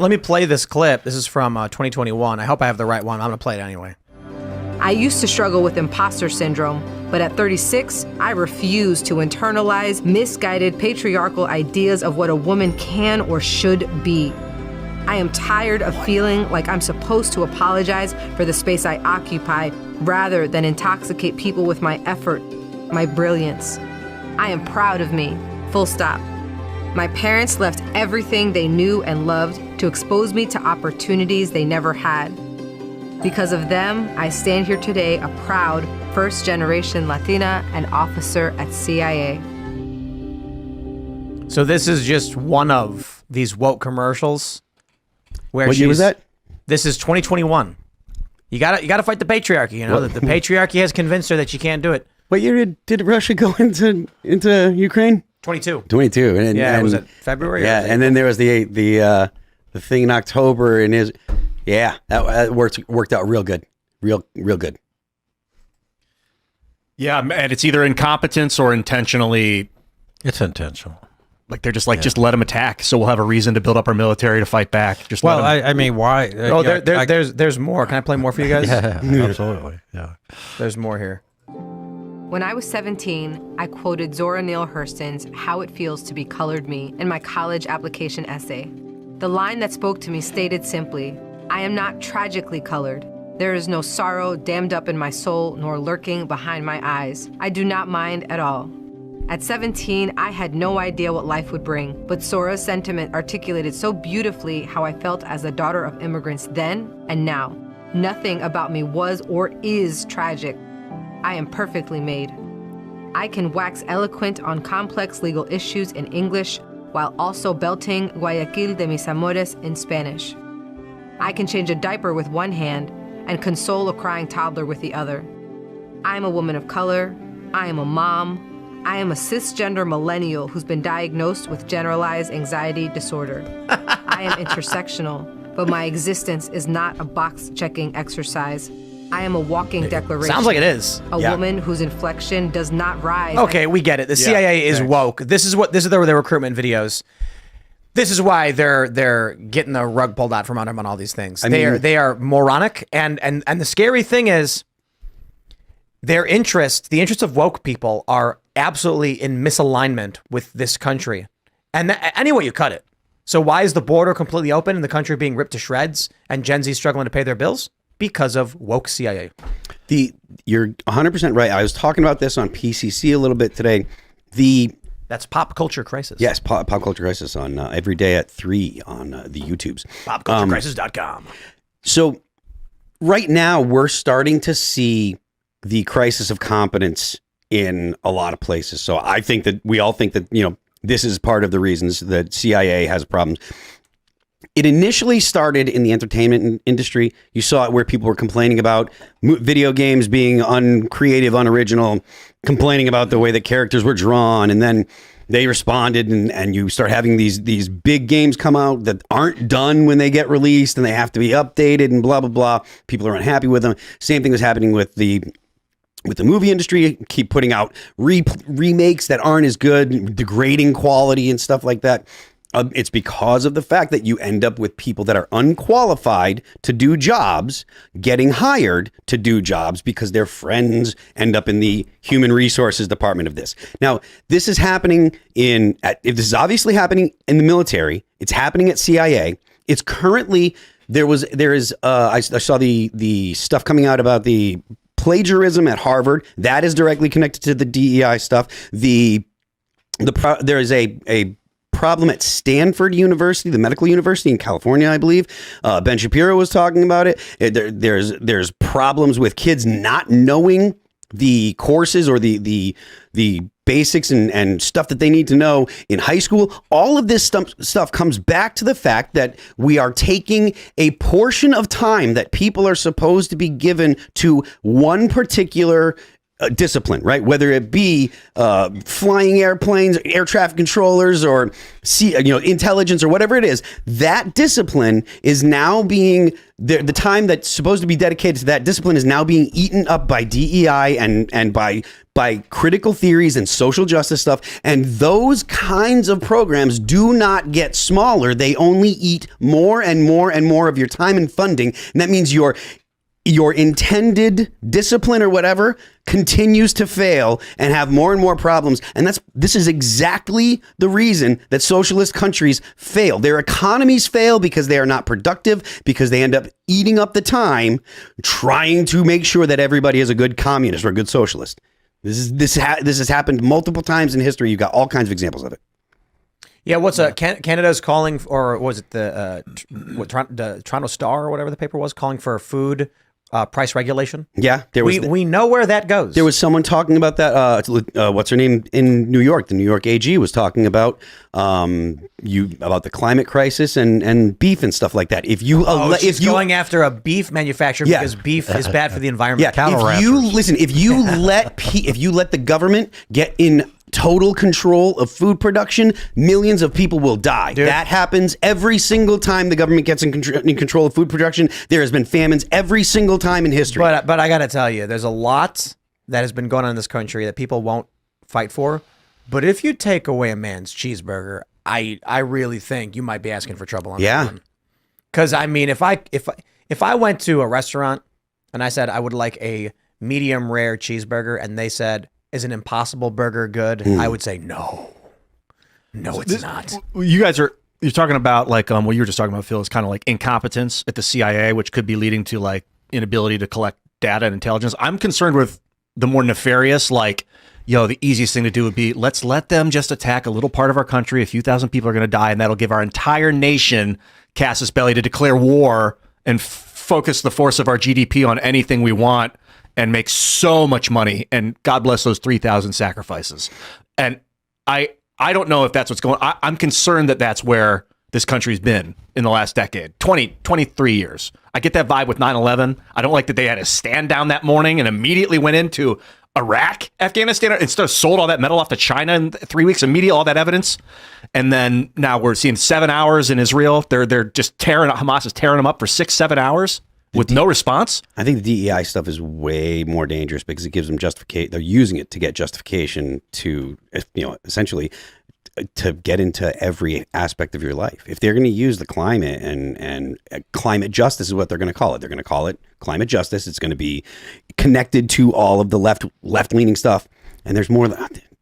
me play this clip. This is from 2021. I hope I have the right one. I'm gonna play it anyway. I used to struggle with imposter syndrome, but at 36, I refuse to internalize misguided patriarchal ideas of what a woman can or should be. I am tired of feeling like I'm supposed to apologize for the space I occupy rather than intoxicate people with my effort, my brilliance. I am proud of me, full stop. My parents left everything they knew and loved to expose me to opportunities they never had. Because of them, I stand here today a proud first-generation Latina and officer at CIA. So this is just one of these woke commercials. Where what year was that? This is 2021. You gotta fight the patriarchy. You know, the patriarchy has convinced her that she can't do it. What year did Russia go into Ukraine? 22. 22. And was it February? Yeah, and then there was the thing in October, and that worked out real good, real good. Yeah, and it's either incompetence or intentionally. It's intentional. Like they're just like, just let them attack, so we'll have a reason to build up our military to fight back. Just well, I mean, why? There's more. Can I play more for you guys? Yeah, absolutely. Yeah, there's more here. When I was 17, I quoted Zora Neale Hurston's How It Feels to Be Colored Me in my college application essay. The line that spoke to me stated simply, I am not tragically colored. There is no sorrow dammed up in my soul nor lurking behind my eyes. I do not mind at all. At 17, I had no idea what life would bring, but Zora's sentiment articulated so beautifully how I felt as a daughter of immigrants then and now. Nothing about me was or is tragic. I am perfectly made. I can wax eloquent on complex legal issues in English while also belting Guayaquil de mis amores in Spanish. I can change a diaper with one hand and console a crying toddler with the other. I am a woman of color. I am a mom. I am a cisgender millennial who's been diagnosed with generalized anxiety disorder. I am intersectional, but my existence is not a box-checking exercise. I am a walking declaration. Sounds like it is. A woman whose inflection does not rise. Okay, we get it. The CIA is woke. This is their recruitment videos. This is why they're getting the rug pulled out from under them on all these things. They are moronic, and the scary thing is the interests of woke people are absolutely in misalignment with this country, and any way you cut it. So why is the border completely open and the country being ripped to shreds and Gen Z struggling to pay their bills? Because of woke CIA. You're 100% right. I was talking about this on PCC a little bit today. That's Pop Culture Crisis. Yes, Pop Culture Crisis on every day at 3 on the YouTubes. PopCultureCrisis.com. So right now we're starting to see the crisis of competence in a lot of places. So I think that we all think that, this is part of the reasons that CIA has problems. It initially started in the entertainment industry. You saw it where people were complaining about video games being uncreative, unoriginal, complaining about the way the characters were drawn. And then they responded and you start having these big games come out that aren't done when they get released and they have to be updated and blah, blah, blah. People are unhappy with them. Same thing was happening with the movie industry. Keep putting out remakes that aren't as good, degrading quality and stuff like that. It's because of the fact that you end up with people that are unqualified to do jobs, getting hired to do jobs because their friends end up in the human resources department of this. Now, this is happening this is obviously happening in the military. It's happening at CIA. It's currently, I saw the stuff coming out about the plagiarism at Harvard. That is directly connected to the DEI stuff. There is a problem at Stanford University, the medical university in California, I believe. Ben Shapiro was talking about it. There's problems with kids not knowing the courses or the basics and stuff that they need to know in high school. All of this stuff comes back to the fact that we are taking a portion of time that people are supposed to be given to one particular discipline, right? Whether it be flying airplanes, air traffic controllers, or intelligence, or whatever it is, that discipline is now being the time that's supposed to be dedicated to that discipline is now being eaten up by DEI and by critical theories and social justice stuff. And those kinds of programs do not get smaller. They only eat more and more and more of your time and funding. And that means your intended discipline or whatever continues to fail and have more and more problems. And this is exactly the reason that socialist countries fail. Their economies fail because they are not productive, because they end up eating up the time trying to make sure that everybody is a good communist or a good socialist. This has happened multiple times in history. You've got all kinds of examples of it. Yeah, Canada's calling, or was it the Toronto Star or whatever the paper was, calling for food price regulation? Yeah, we know where that goes. There was someone talking about that. What's her name in New York? The New York AG was talking about about the climate crisis and beef and stuff like that. If you going after a beef manufacturer because beef is bad for the environment. Yeah, if you let the government get in total control of food production, millions of people will die. Dude. That happens every single time the government gets in control of food production. There has been famines every single time in history. But I got to tell you, there's a lot that has been going on in this country that people won't fight for. But if you take away a man's cheeseburger, I really think you might be asking for trouble on that one. Because I mean, if I went to a restaurant and I said I would like a medium rare cheeseburger, and they said, is an Impossible Burger good? I would say no. No, it's not. You're talking about like what you were just talking about, Phil, is kind of like incompetence at the CIA, which could be leading to like inability to collect data and intelligence. I'm concerned with the more nefarious, like, the easiest thing to do would be let's let them just attack a little part of our country. A few thousand people are going to die, and that'll give our entire nation casus belli to declare war and focus the force of our GDP on anything we want and make so much money, and God bless those 3,000 sacrifices. And I don't know if that's what's going on. I'm concerned that that's where this country's been in the last decade, 23 years. I get that vibe with 9/11. I don't like that they had to stand down that morning and immediately went into Iraq, Afghanistan, instead of sold all that metal off to China in 3 weeks, immediately all that evidence. And then now we're seeing 7 hours in Israel. They're just Hamas is tearing them up for 6-7 hours. With no response? I think the DEI stuff is way more dangerous because it gives them justification. They're using it to get justification to, essentially to get into every aspect of your life. If they're going to use the climate and climate justice is what they're going to call it. They're going to call it climate justice. It's going to be connected to all of the left-leaning stuff. And there's more. It's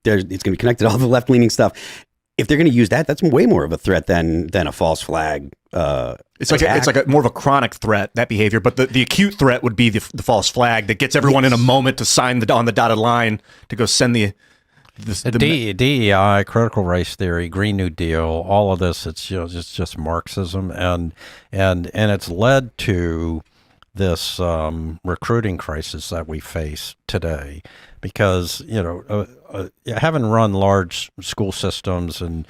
going to be connected to all the left-leaning stuff. If they're going to use that, that's way more of a threat than a false flag. It's like more of a chronic threat, that behavior. But the acute threat would be the false flag that gets everyone in a moment to sign on the dotted line to go send the DEI, critical race theory, Green New Deal, all of this. It's just Marxism, and it's led to this recruiting crisis that we face today, because having run large school systems and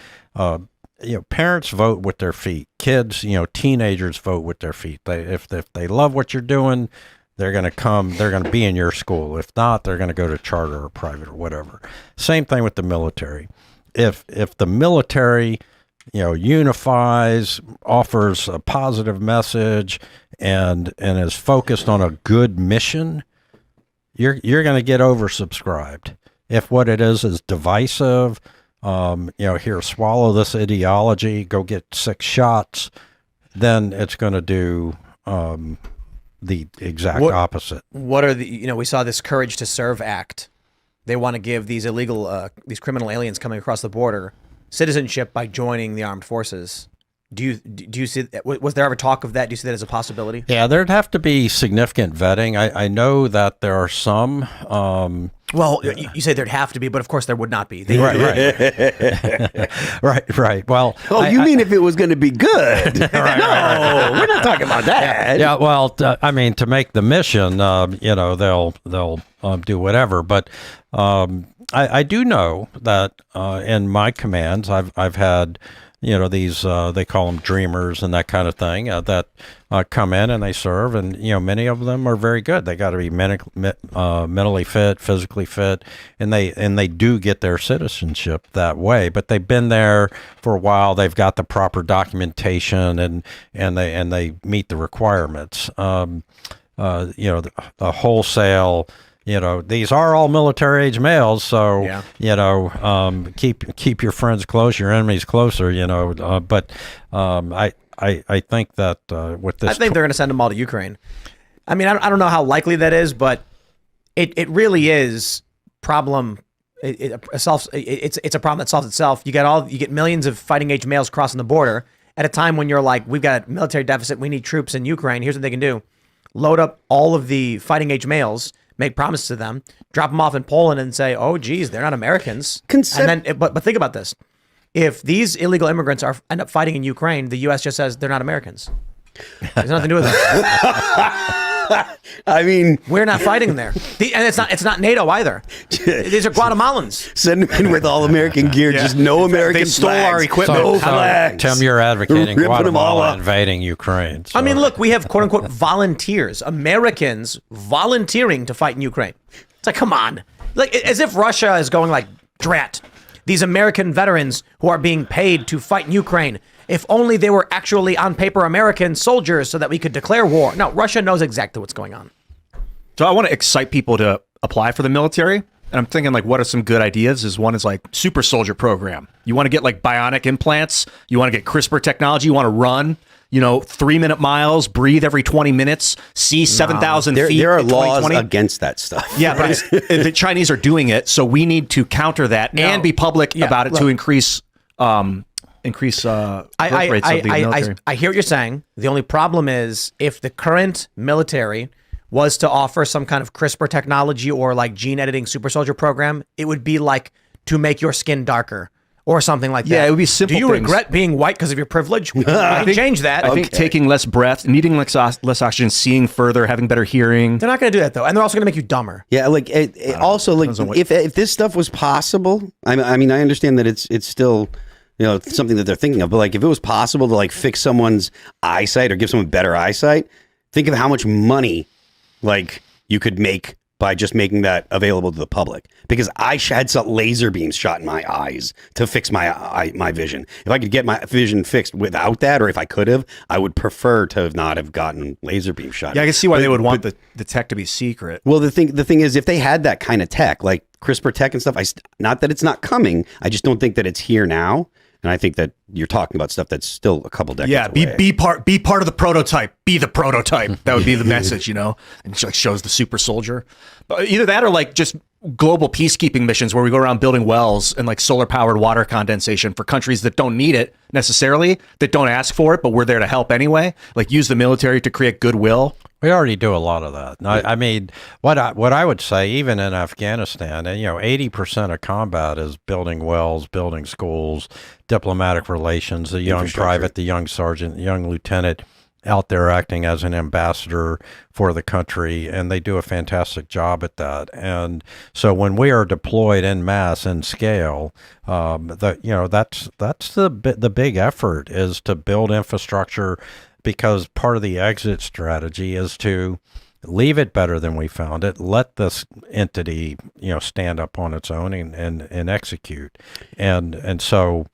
parents vote with their feet, kids, teenagers vote with their feet. If they love what you're doing, they're going to be in your school. If not, they're going to go to charter or private or whatever. Same thing with the military. If the military unifies, offers a positive message, and is focused on a good mission, you're going to get oversubscribed. If what it is divisive, here, swallow this ideology, go get 6 shots, then it's going to do the exact opposite. What are we saw this Courage to Serve Act. They want to give these these criminal aliens coming across the border citizenship by joining the armed forces. Do you see, was there ever talk of that? Do you see that as a possibility? Yeah, there'd have to be significant vetting. I know that there are some. Well, you say there'd have to be, but of course there would not be. Right. Well, you mean if it was going to be good? No, we're not talking about that. Yeah. Well, to make the mission, they'll do whatever. But I do know that in my commands, I've had these they call them dreamers and that kind of thing that come in and they serve, and many of them are very good. They got to be mentally fit, physically fit, and they do get their citizenship that way. But they've been there for a while. They've got the proper documentation, and they meet the requirements. The wholesale. These are all military age males, so keep your friends close, your enemies closer. But I think that with this, I think they're going to send them all to Ukraine. I mean, I don't know how likely that is, but it really is problem. It's a problem that solves itself. You get millions of fighting age males crossing the border at a time when you're like, we've got a military deficit, we need troops in Ukraine. Here's what they can do: load up all of the fighting age males, make promises to them, drop them off in Poland, and say, "Oh, geez, they're not Americans." But think about this: if these illegal immigrants end up fighting in Ukraine, the U.S. just says they're not Americans. There's nothing to do with them. I mean, we're not fighting there, and it's not NATO either. These are Guatemalans. Send them in with all American gear, just no American. They stole our equipment. No flags. Tim, you're advocating Ripping them all Guatemala up. invading Ukraine. So. I mean, look, we have quote unquote volunteers, Americans volunteering to fight in Ukraine. It's like, come on, like as if Russia is going like, drat, these American veterans who are being paid to fight in Ukraine. If only they were actually on paper American soldiers so that we could declare war. No, Russia knows exactly what's going on. So I want to excite people to apply for the military. And I'm thinking, like, what are some good ideas? One is like super soldier program. You want to get like bionic implants. You want to get CRISPR technology. You want to run, 3-minute miles, breathe every 20 minutes, see 7,000 feet. There are in laws 2020. against that stuff. Yeah, but the Chinese are doing it. So we need to counter that and be public about it to increase birth rates of the military. I hear what you're saying. The only problem is if the current military was to offer some kind of CRISPR technology or like gene editing super soldier program, it would be like to make your skin darker or something like that. Yeah, it would be simple Do you things. regret being white because of your privilege? We can change that. I think taking less breath, needing less oxygen, seeing further, having better hearing. They're not going to do that though, and they're also going to make you dumber. Yeah, like also like if this stuff was possible, I mean, I understand that it's still something that they're thinking of, but like if it was possible to like fix someone's eyesight or give someone better eyesight, think of how much money like you could make by just making that available to the public. Because I had some laser beams shot in my eyes to fix my vision. If I could get my vision fixed without that, or if I could have, I would prefer to not have gotten laser beam shot. Yeah, I can see why they would want the tech to be secret. Well, the thing is, if they had that kind of tech, like CRISPR tech and stuff, not that it's not coming, I just don't think that it's here now. And I think that you're talking about stuff that's still a couple decades away. be part of the prototype. Be the prototype. That would be the message, and it like shows the super soldier. But either that or like just global peacekeeping missions where we go around building wells and like solar powered water condensation for countries that don't need it necessarily, that don't ask for it, but we're there to help anyway. Like use the military to create goodwill. We already do a lot of that. I mean, what I would say, even in Afghanistan, and 80% of combat is building wells, building schools, diplomatic relations, the young private, the young sergeant, the young lieutenant out there acting as an ambassador for the country, and they do a fantastic job at that. And so when we are deployed en masse in scale, that's the big effort is to build infrastructure. Because part of the exit strategy is to leave it better than we found it. Let this entity, stand up on its own and execute. And so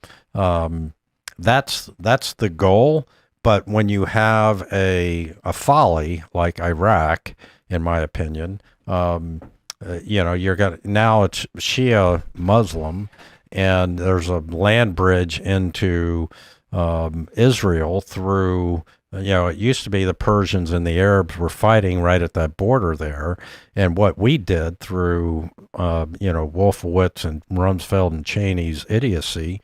that's the goal. But when you have a folly like Iraq, in my opinion, you're gonna now it's Shia Muslim, and there's a land bridge into Israel through. It used to be the Persians and the Arabs were fighting right at that border there. And what we did through, Wolfowitz and Rumsfeld and Cheney's idiocy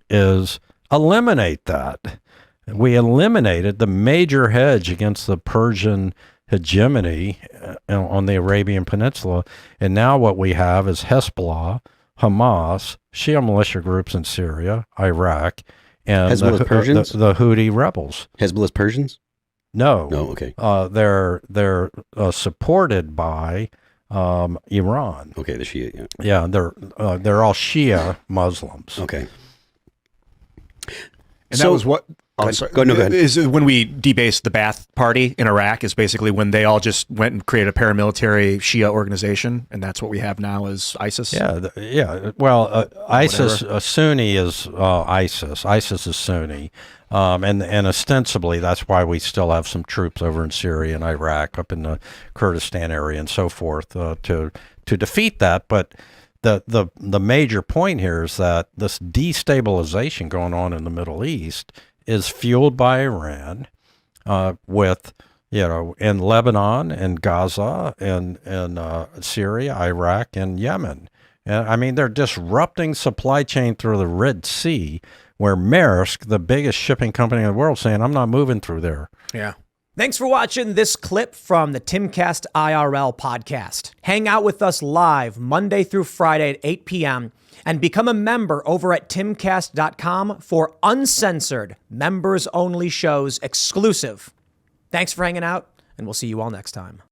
is eliminate that. We eliminated the major hedge against the Persian hegemony on the Arabian Peninsula. And now what we have is Hezbollah, Hamas, Shia militia groups in Syria, Iraq, and Hezbollah's Persians? The Houthi rebels. Hezbollah's Persians? No. Okay. They're supported by Iran. Okay, the Shia. Yeah, they're all Shia Muslims. Okay. And So- that was what. Go Oh, ahead. sorry. Go ahead. Is when we debased the Ba'ath Party in Iraq is basically when they all just went and created a paramilitary Shia organization, and that's what we have now is ISIS. Yeah. Well, ISIS, Sunni is ISIS. ISIS is Sunni, and ostensibly that's why we still have some troops over in Syria and Iraq, up in the Kurdistan area and so forth, to defeat that. But the major point here is that this destabilization going on in the Middle East is fueled by Iran, with, in Lebanon and Gaza and Syria, Iraq, and Yemen. And I mean, they're disrupting supply chain through the Red Sea, where Maersk, the biggest shipping company in the world, saying, I'm not moving through there. Yeah. Thanks for watching this clip from the Timcast IRL podcast. Hang out with us live Monday through Friday at 8 p.m. and become a member over at timcast.com for uncensored, members-only shows exclusive. Thanks for hanging out, and we'll see you all next time.